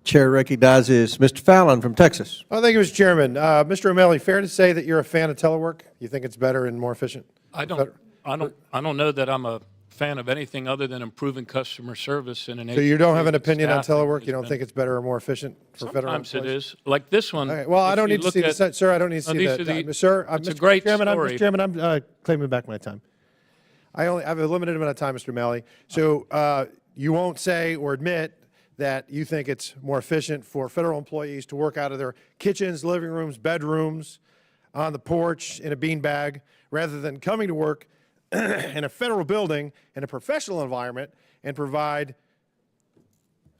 Chair recognizes Mr. Fallon from Texas. Oh, thank you, Mr. Chairman. Mr. O'Malley, fair to say that you're a fan of telework? You think it's better and more efficient? I don't know that I'm a fan of anything other than improving customer service in an So you don't have an agency. opinion on Staffing telework? has You don't been- think it's better or more efficient for federal Sometimes it employees? is. Like this one. All right, well, I if don't you need to look see at- the, sir, I don't need to No, see these that. are the- Sir, it's a Mr. great Chairman, story. Mr. Chairman, I'm claiming back my time. I have a limited amount of time, Mr. O'Malley. So you won't say or admit that you think it's more efficient for federal employees to work out of their kitchens, living rooms, bedrooms, on the porch, in a beanbag, rather than coming to work in a federal building in a professional environment and provide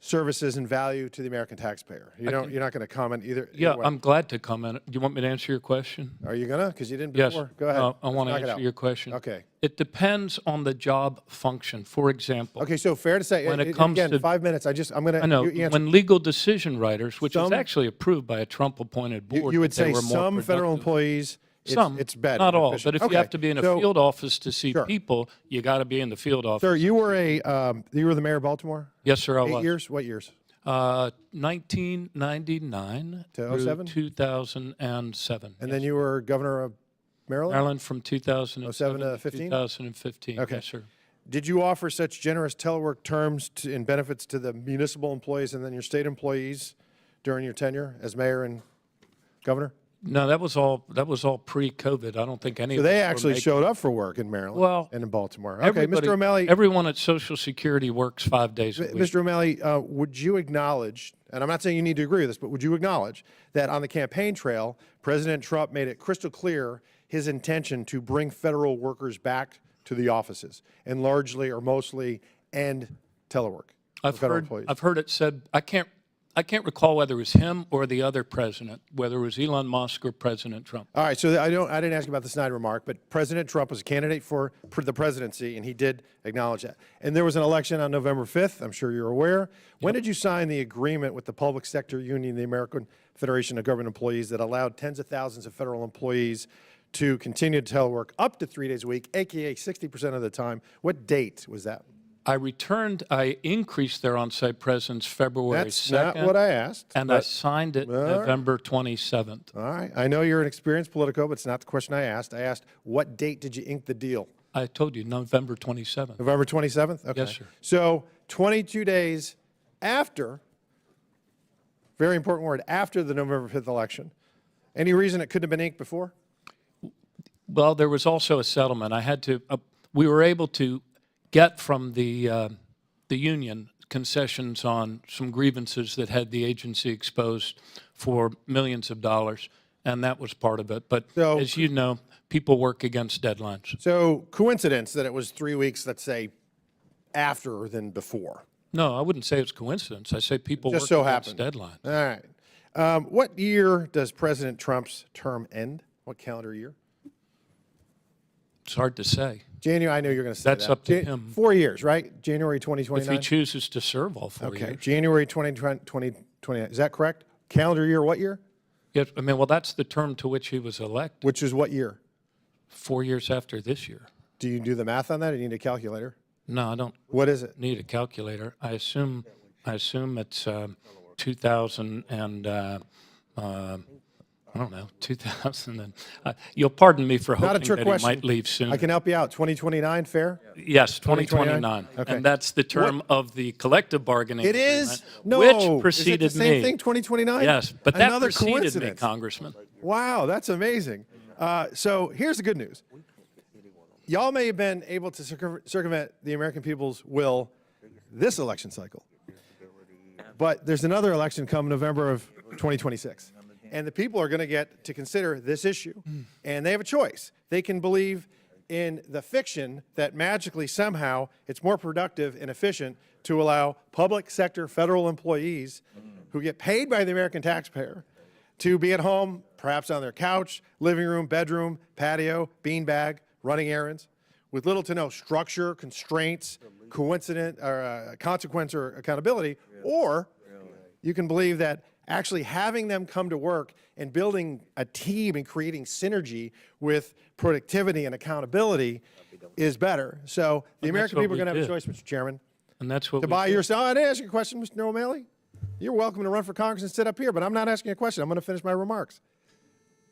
services and value to the American taxpayer. You're not going to comment either. Yeah, either way. I'm glad to comment. Do you want me to answer your question? Are you going to? Because you didn't Yes. before. Go ahead. I want to Knock it answer out. your question. Okay. It depends on the job function. For example, Okay, so fair to say, When it comes again, to- 5 minutes. I'm going to. I know you answer. when legal decision writers, which was Some- actually approved by a Trump-appointed board, You would that they say were more some federal productive. employees. Some, it's better. not all. efficient. But if you have to be in a So, field office to see Sure. people, you got to be in the field office. Sir, you were you were the mayor of Baltimore. Yes, sir, I 8 was. years. What years? 1999 To 07? through 2007. And then you were governor of Maryland. Maryland from 2007 07 to to 15? 2015. Okay. Yes, sir. Did you offer such generous telework terms and benefits to the municipal employees and then your state employees during your tenure as mayor and governor? No, that was all pre-COVID. I don't think any So of us they were actually making- showed up for work in Maryland Well, and in Baltimore. Okay, everybody- Mr. O'Malley. Everyone at Social Security works 5 days a week. Mr. O'Malley, would you acknowledge, and I'm not saying you need to agree with this, but would you acknowledge that on the campaign trail, President Trump made it crystal clear his intention to bring federal workers back to the offices and largely or mostly end telework for federal employees? I've heard it said. I can't recall whether it was him or the other president, whether it was Elon Musk or President Trump. All right, so I didn't ask you about the Snyder remark, but President Trump was a candidate for the presidency, and he did acknowledge that. And there was an election on November 5th. I'm sure you're aware. When did you sign the agreement with the public sector union, the American Federation of Government Employees, that allowed tens of thousands of federal employees to continue to telework up to 3 days a week, aka 60% of the time? What date was that? I increased their on-site presence February 2nd. That's not what I asked. And I signed it November 27th. All right, I know you're an experienced politico, but it's not the question I asked. I asked, what date did you ink the deal? I told you, November 27th. November 27th? Okay. Yes, sir. So 22 days after, very important word, after the November 5th election. Any reason it couldn't have been inked before? Well, there was also a settlement. We were able to get from the union concessions on some grievances that had the agency exposed for millions of dollars, and that was part of it. But So- as you know, people work against deadlines. So coincidence that it was 3 weeks, let's say, after than before. No, I wouldn't say it's coincidence. I say people Just work so against happened. deadlines. All right. What year does President Trump's term end? What calendar year? It's hard to say. January, I know you're going to say That's that. up to him. 4 years, right? January If 2029? he chooses to serve all 4 Okay, years. January 2029. Is that correct? Calendar year, what year? Yes, I mean, well, that's the term to which he was elected, Which is what year? 4 years after this year. Do you do the math on that, or do you need a calculator? No, I don't What is it? need a calculator. I assume it's 2000 and I don't know, 2000 and you'll pardon me for Not a hoping trick that question. he might leave soon. I can help you out. 2029, fair? Yes, 2029? 2029. Okay. And that's the term of the collective bargaining It is? agreement, No. which preceded is it the same me. thing, 2029? Yes, but that Another preceded me, coincidence. Congressman. Wow, that's amazing. So here's the good news. Y'all may have been able to circumvent the American people's will this election cycle. But there's another election come November of 2026. And the people are going to get to consider this issue. And they have a choice. They can believe in the fiction that magically somehow it's more productive and efficient to allow public sector federal employees who get paid by the American taxpayer to be at home, perhaps on their couch, living room, bedroom, patio, beanbag, running errands, with little to no structure, constraints, consequence, or accountability. Or you can believe that actually having them come to work and building a team and creating synergy with productivity and accountability is better. So the And that's American what people are we going to have a did. choice, Mr. Chairman, And that's what to we buy did. yourself. I didn't ask you a question, Mr. O'Malley. You're welcome to run for Congress and sit up here, but I'm not asking a question. I'm going to finish my remarks.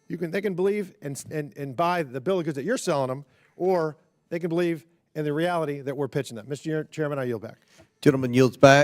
They can believe and buy the bill of goods that you're selling them, or they can believe in the reality that we're pitching them. Mr. Chairman, I yield back. Gentleman yields back.